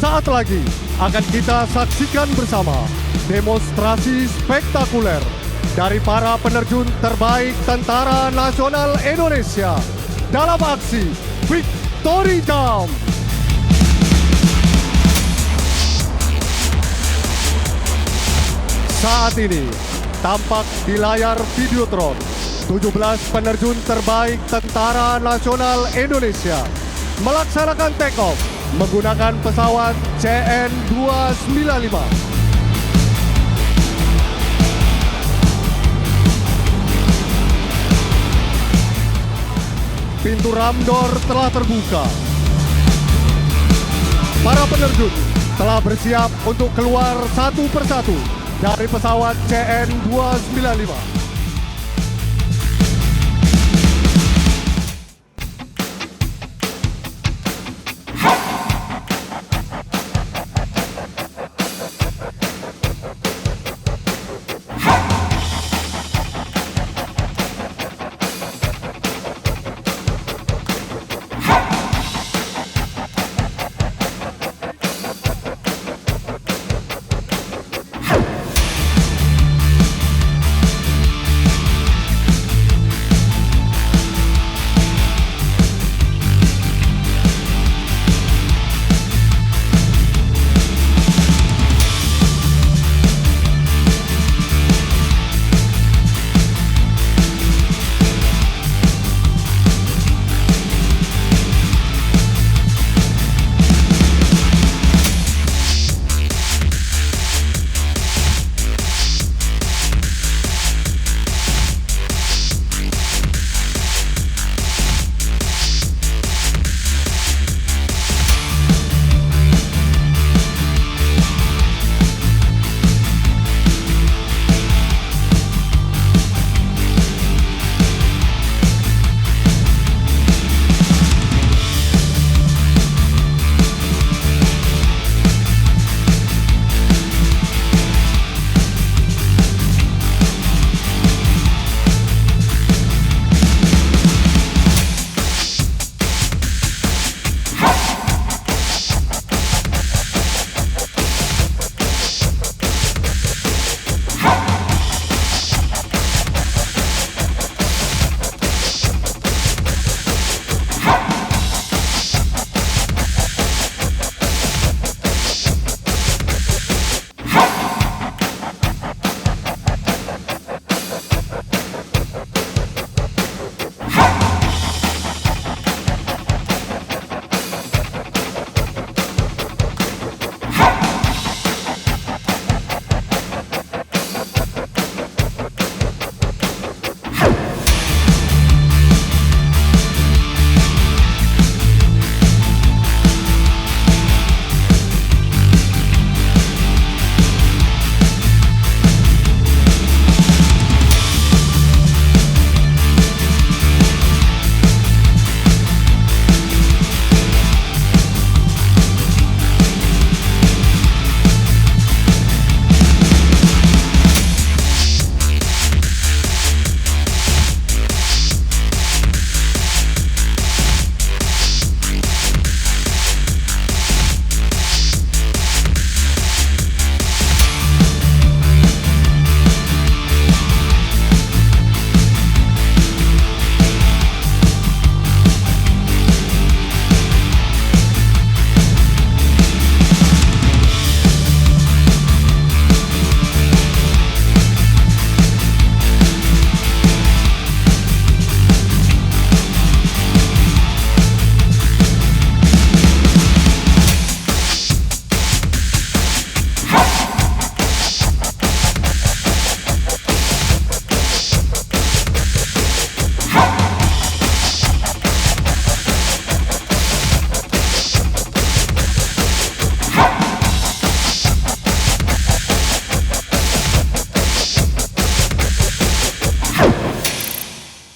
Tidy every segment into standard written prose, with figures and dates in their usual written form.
Sesaat lagi akan kita saksikan bersama demonstrasi spektakuler dari para penerjun terbaik Tentara Nasional Indonesia dalam aksi Victory Jump. Saat ini tampak di layar Videotron 17 penerjun terbaik Tentara Nasional Indonesia melaksanakan take off menggunakan pesawat CN-295. Pintu ramdor telah terbuka. Para penerjun telah bersiap untuk keluar satu persatu dari pesawat CN-295.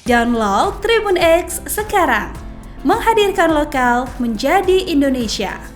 Download Tribun X sekarang, menghadirkan lokal menjadi Indonesia.